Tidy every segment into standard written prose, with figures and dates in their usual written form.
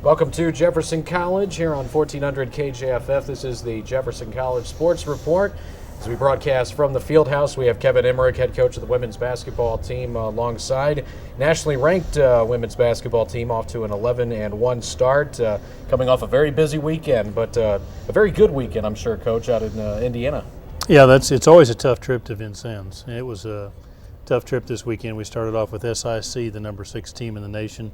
Welcome to Jefferson College here on 1400 KJFF. This is the Jefferson College Sports Report. As we broadcast from the field house, we have Kevin Emerick, head coach of the women's basketball team, alongside nationally ranked women's basketball team off to an 11-1 start, coming off a very busy weekend, but a very good weekend, I'm sure, Coach, out in Indiana. Yeah, it's always a tough trip to Vincennes. It was a tough trip this weekend. We started off with SIC, the number 6 team in the nation,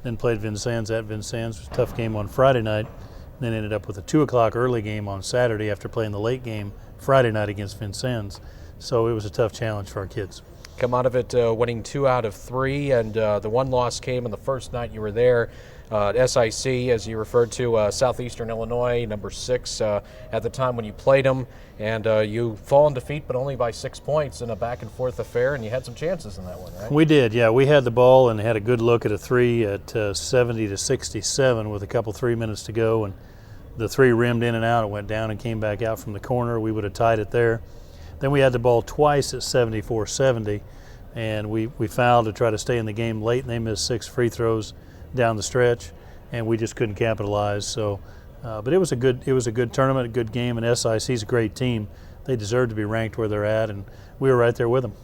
then played Vincennes at Vincennes. It was a tough game on Friday night, and then ended up with a 2 o'clock early game on Saturday after playing the late game Friday night against Vincennes. So it was a tough challenge for our kids. Come out of it winning 2 out of 3, and the one loss came on the first night you were there. SIC, as you referred to, Southeastern Illinois, number 6 at the time when you played them, and you fall in defeat, but only by 6 points in a back-and-forth affair, and you had some chances in that one, right? We did, yeah. We had the ball and had a good look at a 3 at 70-67 with a couple 3 minutes to go, and the 3 rimmed in and out. It went down and came back out from the corner. We would have tied it there. Then we had the ball twice at 74-70, and we fouled to try to stay in the game late, and they missed 6 free throws down the stretch, and we just couldn't capitalize. So, but it was a good tournament, a good game, and SIC's a great team. They deserve to be ranked where they're at, and we were right there with them.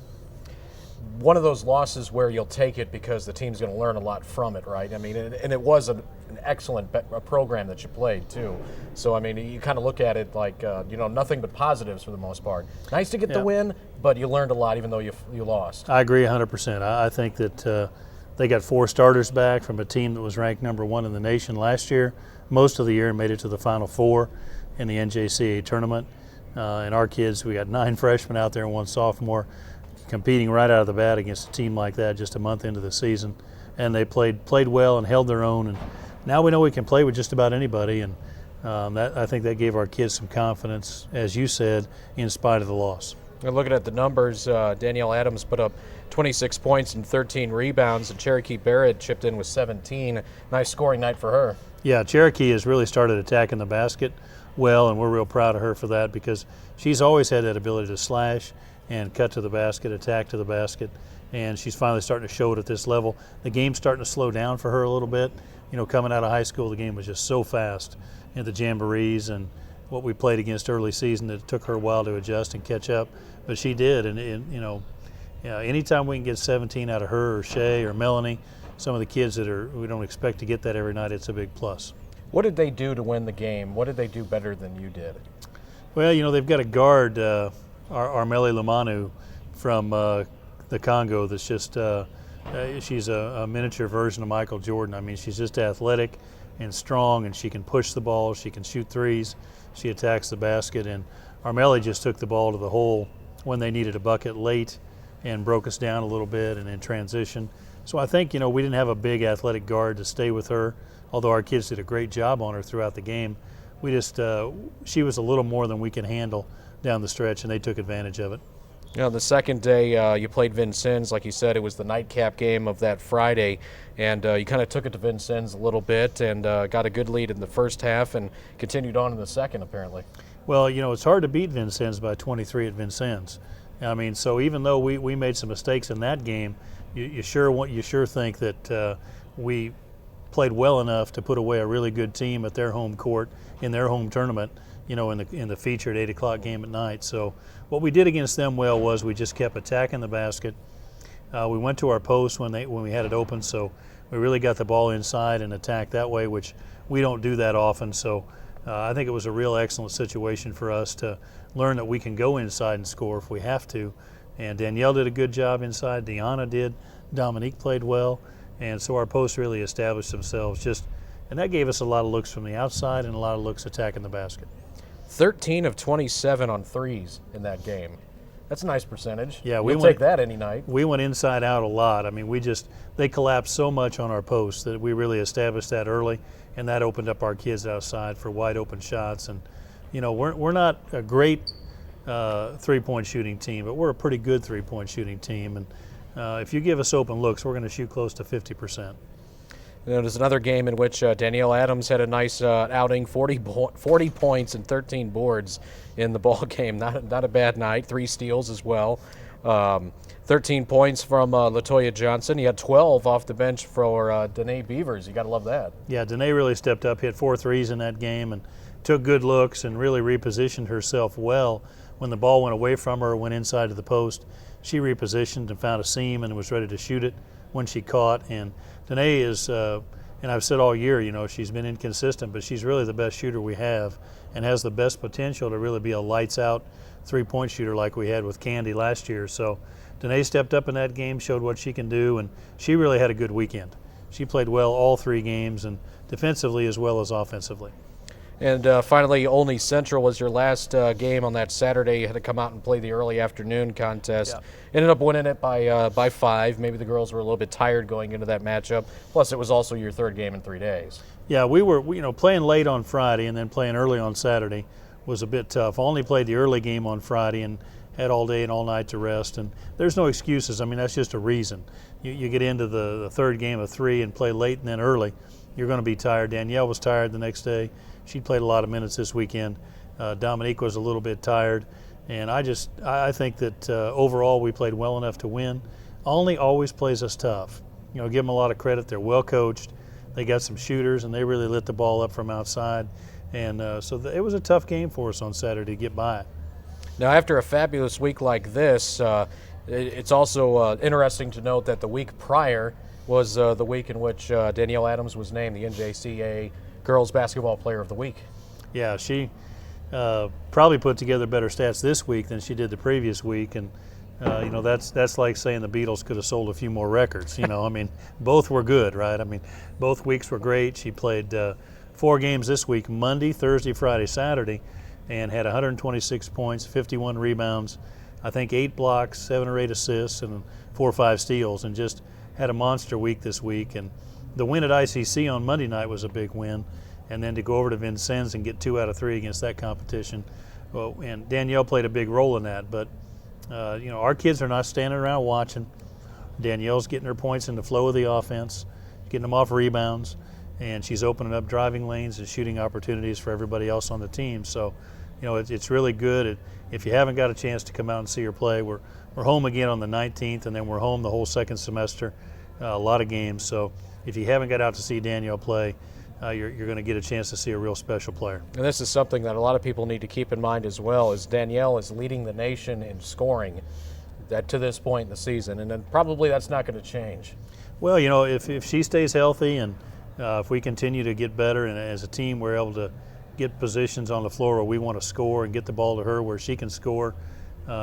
One of those losses where you'll take it because the team's going to learn a lot from it, right? I mean, and it was an excellent program that you played too. So I mean, you kind of look at it like nothing but positives for the most part. Nice to get the win, but you learned a lot even though you lost. I agree 100%. I think that they got 4 starters back from a team that was ranked number 1 in the nation last year, most of the year, and made it to the Final Four in the NJCAA tournament. And our kids, we got 9 freshmen out there and 1 sophomore, competing right out of the bat against a team like that just a month into the season. And they played well and held their own. And now we know we can play with just about anybody. And I think that gave our kids some confidence, as you said, in spite of the loss. And looking at the numbers, Danielle Adams put up 26 points and 13 rebounds, and Cherokee Barrett chipped in with 17. Nice scoring night for her. Yeah, Cherokee has really started attacking the basket well, and we're real proud of her for that because she's always had that ability to slash and cut to the basket, attack to the basket, and she's finally starting to show it at this level. The game's starting to slow down for her a little bit. You know, coming out of high school, the game was just so fast in the jamborees and what we played against early season that it took her a while to adjust and catch up, but she did. And anytime we can get 17 out of her or Shay or Melanie, some of the kids we don't expect to get that every night, it's a big plus. What did they do to win the game? What did they do better than you did? Well, they've got a guard, Armeli Lamanu from the Congo that's just she's a miniature version of Michael Jordan. I mean, she's just athletic and strong, and she can push the ball, she can shoot threes, she attacks the basket, and Armeli just took the ball to the hole when they needed a bucket late and broke us down a little bit and in transition. So I think, we didn't have a big athletic guard to stay with her, although our kids did a great job on her throughout the game. We just, she was a little more than we can handle down the stretch, and they took advantage of it. The second day you played Vincennes, like you said, it was the nightcap game of that Friday, and you kind of took it to Vincennes a little bit and got a good lead in the first half and continued on in the second, apparently. Well, it's hard to beat Vincennes by 23 at Vincennes. I mean, so even though we made some mistakes in that game, you sure think that we played well enough to put away a really good team at their home court in their home tournament, in the featured 8 o'clock game at night. So what we did against them well was we just kept attacking the basket. We went to our post when we had it open, so we really got the ball inside and attacked that way, which we don't do that often. So I think it was a real excellent situation for us to learn that we can go inside and score if we have to. And Danielle did a good job inside. Deanna did. Dominique played well. And so our posts really established themselves and that gave us a lot of looks from the outside and a lot of looks attacking the basket. 13 of 27 on threes in that game. That's a nice percentage. Yeah, we'll take that any night. We went inside out a lot. I mean, they collapsed so much on our posts that we really established that early, and that opened up our kids outside for wide open shots. And we're not a great three-point shooting team, but we're a pretty good three-point shooting team. And if you give us open looks, we're going to shoot close to 50%. There's another game in which Danielle Adams had a nice outing, 40 points and 13 boards in the ball game. Not a bad night. 3 steals as well. 13 points from LaToya Johnson. He had 12 off the bench for Danae Beavers. You got to love that. Yeah, Danae really stepped up, hit 4 threes in that game, and took good looks and really repositioned herself well. When the ball went away from her, went inside to the post, she repositioned and found a seam and was ready to shoot it when she caught. And Danae is, and I've said all year, she's been inconsistent, but she's really the best shooter we have and has the best potential to really be a lights-out three-point shooter like we had with Candy last year. So Danae stepped up in that game, showed what she can do, and she really had a good weekend. She played well all 3 games, and defensively as well as offensively. And finally, Olney Central was your last game on that Saturday. You had to come out and play the early afternoon contest. Yeah. Ended up winning it by 5. Maybe the girls were a little bit tired going into that matchup. Plus, it was also your 3rd game in 3 days. Yeah, we were playing late on Friday and then playing early on Saturday was a bit tough. I only played the early game on Friday and had all day and all night to rest. And there's no excuses. I mean, that's just a reason. You get into the 3rd game of 3 and play late and then early, you're going to be tired. Danielle was tired the next day. She played a lot of minutes this weekend. Dominique was a little bit tired. And I think that overall we played well enough to win. Olney always plays us tough. Give them a lot of credit. They're well coached. They got some shooters, and they really lit the ball up from outside. And so it was a tough game for us on Saturday to get by it. Now, after a fabulous week like this, it's also interesting to note that the week prior was the week in which Danielle Adams was named the NJCAA Girls Basketball Player of the Week. Yeah, she probably put together better stats this week than she did the previous week, and that's like saying the Beatles could have sold a few more records. I mean, both were good, right? I mean, both weeks were great. She played 4 games this week: Monday, Thursday, Friday, Saturday, and had 126 points, 51 rebounds, I think 8 blocks, 7 or 8 assists, and 4 or 5 steals, and just had a monster week this week. And the win at ICC on Monday night was a big win, and then to go over to Vincennes and get 2 out of 3 against that competition. Well, and Danielle played a big role in that, but our kids are not standing around watching. Danielle's getting her points in the flow of the offense, getting them off rebounds, and she's opening up driving lanes and shooting opportunities for everybody else on the team. So, it's really good. If you haven't got a chance to come out and see her play, we're home again on the 19th, and then we're home the whole second semester, a lot of games. So if you haven't got out to see Danielle play, you're going to get a chance to see a real special player. And this is something that a lot of people need to keep in mind as well, is Danielle is leading the nation in scoring to this point in the season, and then probably that's not going to change. Well, if she stays healthy and if we continue to get better, and as a team we're able to get positions on the floor where we want to score and get the ball to her where she can score,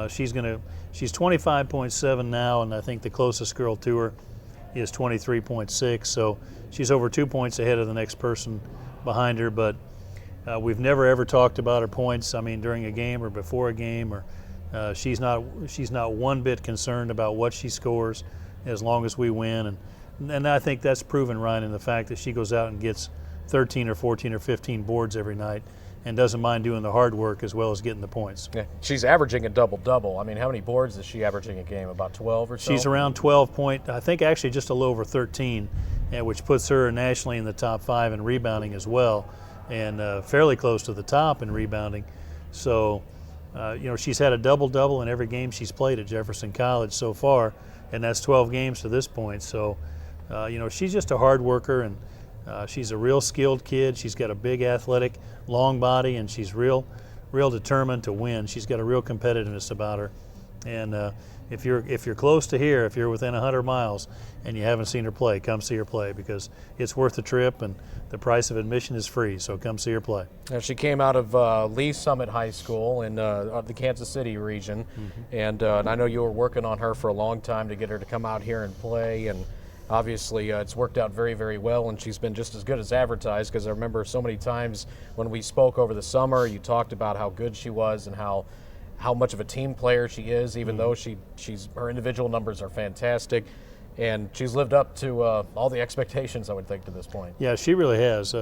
she's 25.7 now, and I think the closest girl to her is 23.6, so she's over 2 points ahead of the next person behind her. But we've never ever talked about her points, during a game or before a game, or she's not one bit concerned about what she scores as long as we win. And I think that's proven right in the fact that she goes out and gets 13 or 14 or 15 boards every night and doesn't mind doing the hard work as well as getting the points. Yeah. She's averaging a double-double. How many boards is she averaging a game? About 12 or so? She's around 12 point, I think actually just a little over 13, which puts her nationally in the top 5 in rebounding as well, and fairly close to the top in rebounding. So, she's had a double-double in every game she's played at Jefferson College so far, and that's 12 games to this point. So, she's just a hard worker, and she's a real skilled kid. She's got a big athletic, long body, and she's real determined to win. She's got a real competitiveness about her. And if you're close to here, if you're within 100 miles and you haven't seen her play, come see her play, because it's worth the trip, and the price of admission is free. So come see her play. Now, she came out of Lee Summit High School in the Kansas City region, and I know you were working on her for a long time to get her to come out here and play, and obviously it's worked out very, very well, and she's been just as good as advertised, because I remember so many times when we spoke over the summer, you talked about how good she was and how much of a team player she is, even though her individual numbers are fantastic, and she's lived up to all the expectations, I would think, to this point. Yeah, she really has.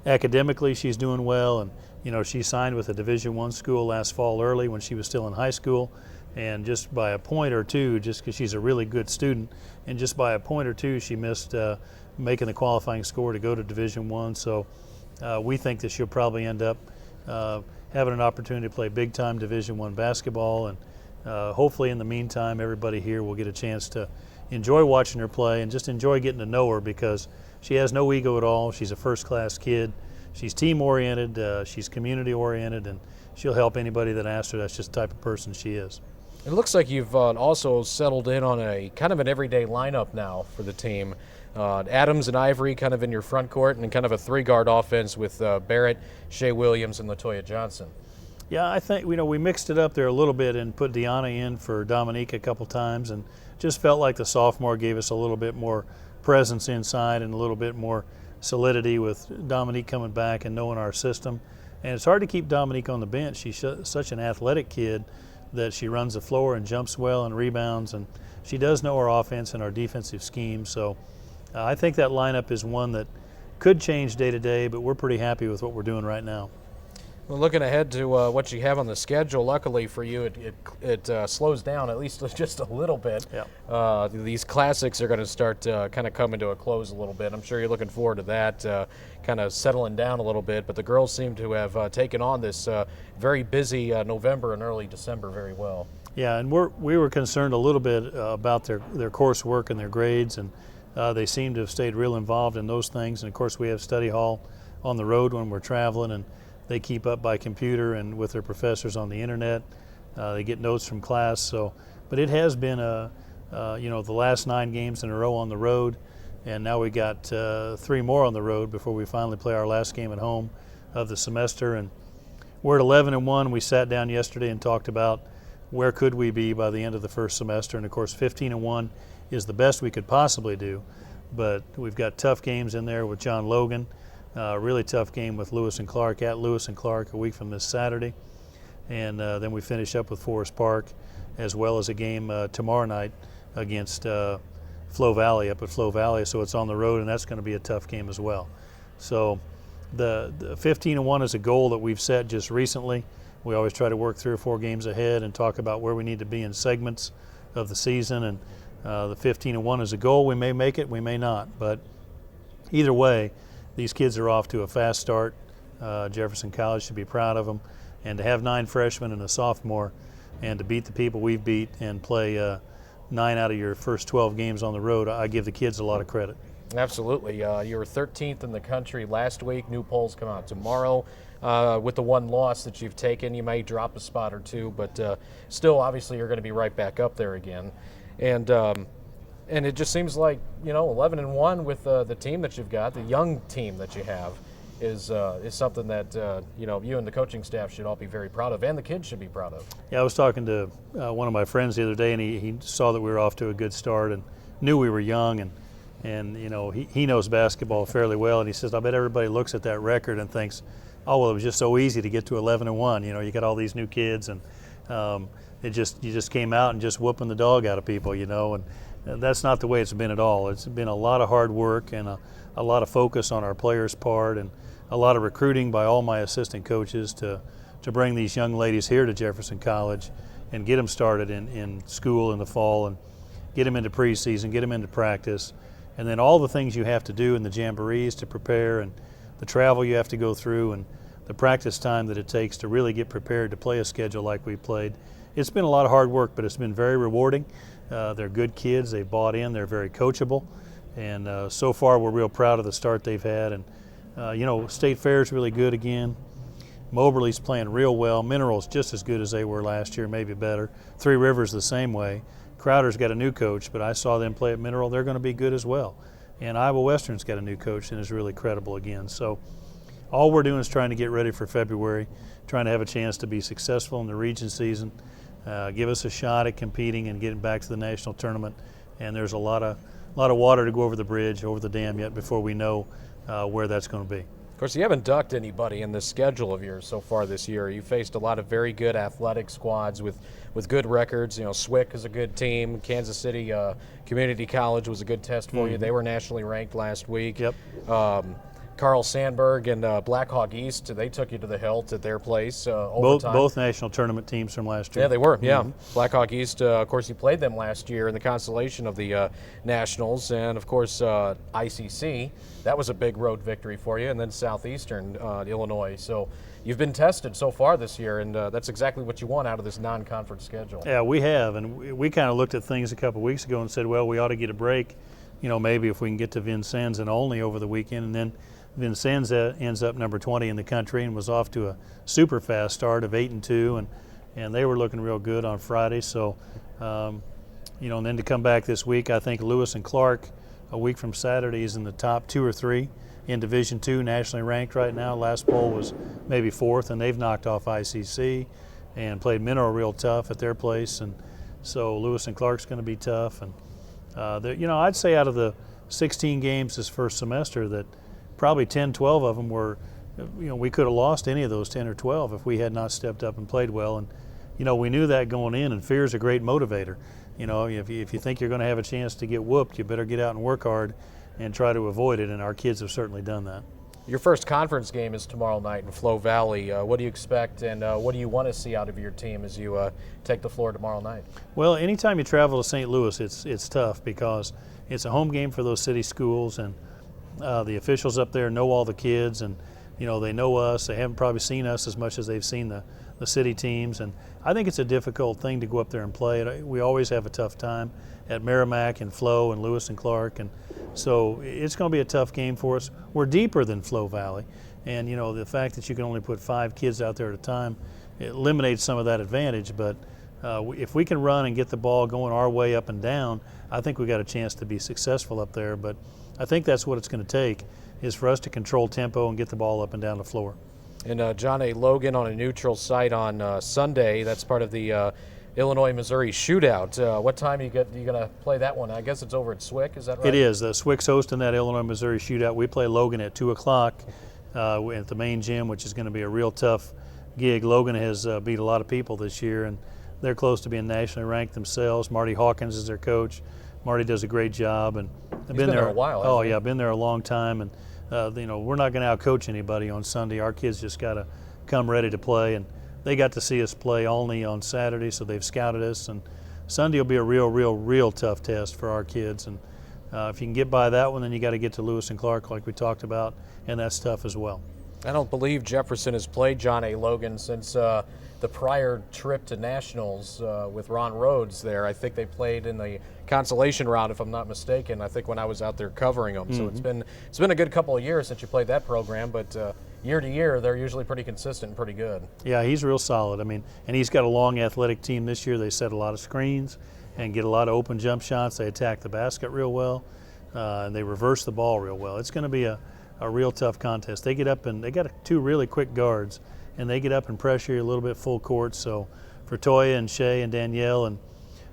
Academically, she's doing well, and she signed with a Division I school last fall early when she was still in high school, and just by a point or two, just because she's a really good student, and just by a point or two, she missed making the qualifying score to go to Division I. So we think that she'll probably end up having an opportunity to play big-time Division I basketball, and hopefully in the meantime, everybody here will get a chance to enjoy watching her play and just enjoy getting to know her, because she has no ego at all. She's a first-class kid. She's team-oriented, she's community-oriented, and she'll help anybody that asks her. That's just the type of person she is. It looks like you've also settled in on a kind of an everyday lineup now for the team. Adams and Ivory kind of in your front court, and kind of a three-guard offense with Barrett, Shea Williams, and LaToya Johnson. Yeah, I think we mixed it up there a little bit and put Deanna in for Dominique a couple times, and just felt like the sophomore gave us a little bit more presence inside and a little bit more solidity with Dominique coming back and knowing our system. And it's hard to keep Dominique on the bench. She's such an athletic kid that she runs the floor and jumps well and rebounds, and she does know our offense and our defensive scheme. So I think that lineup is one that could change day to day, but we're pretty happy with what we're doing right now. Well, looking ahead to what you have on the schedule, luckily for you, it slows down at least just a little bit. Yep. These classics are going to start kind of coming to a close a little bit. I'm sure you're looking forward to that, kind of settling down a little bit. But the girls seem to have taken on this very busy November and early December very well. Yeah, and we were concerned a little bit about their coursework and their grades, and they seem to have stayed real involved in those things. And of course, we have study hall on the road when we're traveling, and they keep up by computer and with their professors on the internet. They get notes from class. So, but it has been the last 9 games in a row on the road, and now we got 3 more on the road before we finally play our last game at home of the semester. And we're at 11-1. We sat down yesterday and talked about where could we be by the end of the first semester, and of course 15-1 is the best we could possibly do. But we've got tough games in there with John Logan. Really tough game with Lewis and Clark at Lewis and Clark a week from this Saturday. And then we finish up with Forest Park, as well as a game tomorrow night against Flow Valley up at Flow Valley. So it's on the road, and that's going to be a tough game as well. So the 15-1 is a goal that we've set just recently. We always try to work 3 or 4 games ahead and talk about where we need to be in segments of the season. And the 15-1 is a goal. We may make it, we may not. But either way, these kids are off to a fast start. Jefferson College should be proud of them. And to have 9 freshmen and a sophomore, and to beat the people we've beat and play 9 out of your first 12 games on the road, I give the kids a lot of credit. Absolutely. You were 13th in the country last week. New polls come out tomorrow. With the 1 loss that you've taken, you may drop a spot or 2, but still, obviously, you're going to be right back up there again. And it just seems like, 11-1 with the team that you've got, the young team that you have, is something that you and the coaching staff should all be very proud of, and the kids should be proud of. Yeah, I was talking to one of my friends the other day, and he saw that we were off to a good start and knew we were young, and he knows basketball fairly well, and he says, I bet everybody looks at that record and thinks, oh, well, it was just so easy to get to 11-1. You got all these new kids, and you just came out and just whooping the dog out of people, and that's not the way it's been at all. It's been a lot of hard work and a lot of focus on our players' part, and a lot of recruiting by all my assistant coaches to bring these young ladies here to Jefferson College and get them started in school in the fall, and get them into preseason, get them into practice, and then all the things you have to do in the jamborees to prepare, and the travel you have to go through, and the practice time that it takes to really get prepared to play a schedule like we played. It's been a lot of hard work, but it's been very rewarding. They're good kids. They've bought in. They're very coachable. And so far, we're real proud of the start they've had. And, State Fair is really good again. Moberly's playing real well. Mineral's just as good as they were last year, maybe better. Three Rivers the same way. Crowder's got a new coach, but I saw them play at Mineral. They're going to be good as well. And Iowa Western's got a new coach and is really credible again. So all we're doing is trying to get ready for February, trying to have a chance to be successful in the region season, give us a shot at competing and getting back to the national tournament. And there's a lot of water to go over the bridge, over the dam yet before we know where that's going to be. Of course, you haven't ducked anybody in this schedule of yours so far this year. You faced a lot of very good athletic squads with good records. Swick is a good team. Kansas City Community College was a good test for you. They were nationally ranked last week. Yep. Carl Sandburg and Blackhawk East, they took you to the hilt at their place overtime. Both national tournament teams from last year. Yeah, they were, yeah. Blackhawk East, of course, you played them last year in the constellation of the Nationals. And, of course, ICC, that was a big road victory for you. And then Southeastern Illinois. So you've been tested so far this year, and that's exactly what you want out of this non-conference schedule. Yeah, we have, and we kind of looked at things a couple of weeks ago and said, well, we ought to get a break, maybe if we can get to Vincennes and Olney over the weekend. And then Vincennes ends up number 20 in the country and was off to a super fast start of 8-2, and they were looking real good on Friday. So, and then to come back this week, I think Lewis and Clark, a week from Saturday, is in the top 2 or 3 in Division II, nationally ranked right now. Last poll was maybe 4th, and they've knocked off ICC and played Mineral real tough at their place. And so Lewis and Clark's going to be tough. And, I'd say out of the 16 games this first semester that probably 10, 12 of them were, we could have lost any of those 10 or 12 if we had not stepped up and played well. And, we knew that going in, and fear is a great motivator. If you think you're going to have a chance to get whooped, you better get out and work hard and try to avoid it, and our kids have certainly done that. Your first conference game is tomorrow night in Flo Valley. What do you expect, and what do you want to see out of your team as you take the floor tomorrow night? Well, anytime you travel to St. Louis, it's tough because it's a home game for those city schools, and the officials up there know all the kids, and they know us. They haven't probably seen us as much as they've seen the city teams, and I think it's a difficult thing to go up there and play. We always have a tough time at Merrimack and Flo and Lewis and Clark, and so it's going to be a tough game for us. We're deeper than Flo Valley, and the fact that you can only put 5 kids out there at a time, it eliminates some of that advantage. But if we can run and get the ball going our way up and down, I think we got a chance to be successful up there. But I think that's what it's going to take, is for us to control tempo and get the ball up and down the floor. And John A. Logan on a neutral site on Sunday. That's part of the Illinois-Missouri shootout. What time are you going to play that one? I guess it's over at Swick, is that right? It is. Swick's hosting that Illinois-Missouri shootout. We play Logan at 2 o'clock at the main gym, which is going to be a real tough gig. Logan has beat a lot of people this year, and they're close to being nationally ranked themselves. Marty Hawkins is their coach. Marty does a great job, and He's been there a while. Oh yeah, been there a long time, and we're not going to outcoach anybody on Sunday. Our kids just got to come ready to play, and they got to see us play only on Saturday, so they've scouted us, and Sunday will be a real tough test for our kids. And if you can get by that one, then you got to get to Lewis and Clark like we talked about, and that's tough as well. I don't believe Jefferson has played John A. Logan since the prior trip to Nationals with Ron Rhodes there. I think they played in the consolation round, if I'm not mistaken, I think when I was out there covering them. So it's been a good couple of years since you played that program, but year to year they're usually pretty consistent and pretty good. Yeah, he's real solid. I mean, and he's got a long athletic team this year. They set a lot of screens and get a lot of open jump shots. They attack the basket real well, and they reverse the ball real well. It's going to be a real tough contest. They get up, and they got 2 really quick guards, and they get up and pressure you a little bit full court. So for Toya and Shay and Danielle and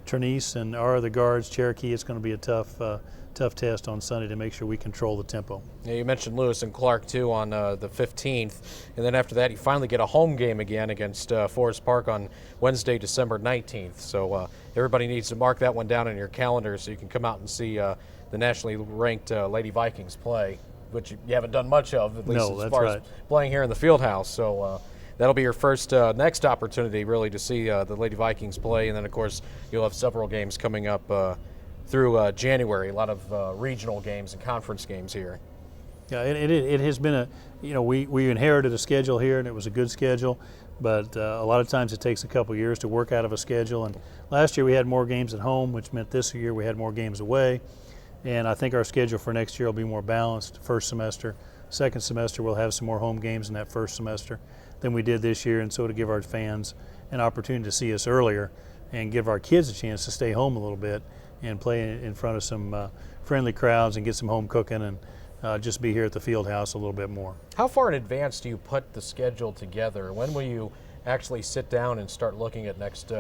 Ternice and our other guards, Cherokee, it's going to be a tough test on Sunday to make sure we control the tempo. Yeah, you mentioned Lewis and Clark too on the 15th, and then after that you finally get a home game again against Forest Park on Wednesday, December 19th. So everybody needs to mark that one down on your calendar so you can come out and see the nationally ranked Lady Vikings play, which you haven't done much of, at least as far as playing here in the field house. So that'll be your first next opportunity really to see the Lady Vikings play, and then of course you'll have several games coming up through January, a lot of regional games and conference games here. Yeah, it has been we inherited a schedule here, and it was a good schedule, but a lot of times it takes a couple years to work out of a schedule. And last year we had more games at home, which meant this year we had more games away. And I think our schedule for next year will be more balanced. First semester, second semester we'll have some more home games in that first semester than we did this year, and so to give our fans an opportunity to see us earlier and give our kids a chance to stay home a little bit and play in front of some friendly crowds and get some home cooking and just be here at the field house a little bit more. How far in advance do you put the schedule together? When will you actually sit down and start looking at next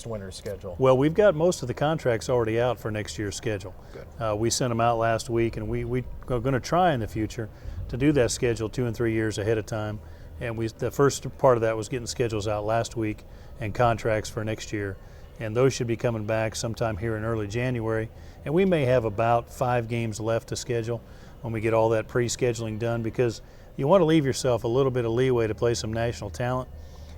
winter's schedule? Well, we've got most of the contracts already out for next year's schedule. Good. We sent them out last week, and we are going to try in the future to do that schedule 2 and 3 years ahead of time. And the first part of that was getting schedules out last week and contracts for next year. And those should be coming back sometime here in early January. And we may have about 5 games left to schedule when we get all that pre-scheduling done, because you want to leave yourself a little bit of leeway to play some national talent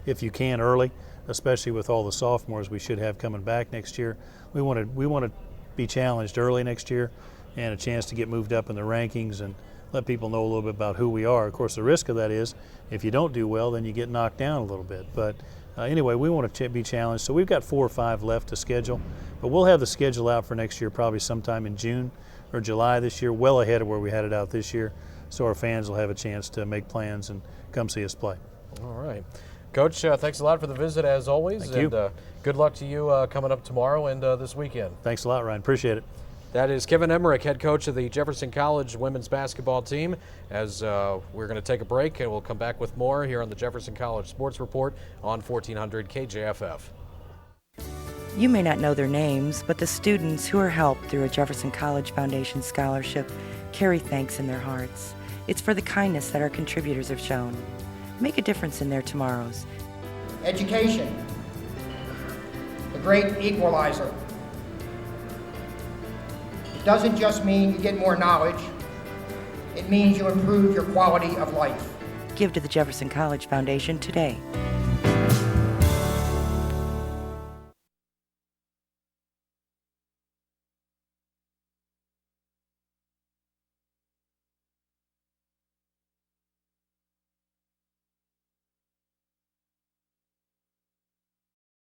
if you can early, especially with all the sophomores we should have coming back next year. We want to be challenged early next year and a chance to get moved up in the rankings. And let people know a little bit about who we are. Of course, the risk of that is if you don't do well, then you get knocked down a little bit. But anyway, we want to be challenged. So we've got 4 or 5 left to schedule, but we'll have the schedule out for next year probably sometime in June or July this year, well ahead of where we had it out this year, so our fans will have a chance to make plans and come see us play. All right. Coach, thanks a lot for the visit as always. Thank you. And good luck to you coming up tomorrow and this weekend. Thanks a lot, Ryan. Appreciate it. That is Kevin Emerick, head coach of the Jefferson College women's basketball team. As we're going to take a break, and we'll come back with more here on the Jefferson College Sports Report on 1400 KJFF. You may not know their names, but the students who are helped through a Jefferson College Foundation scholarship carry thanks in their hearts. It's for the kindness that our contributors have shown. Make a difference in their tomorrows. Education, the great equalizer. It doesn't just mean you get more knowledge, it means you improve your quality of life. Give to the Jefferson College Foundation today.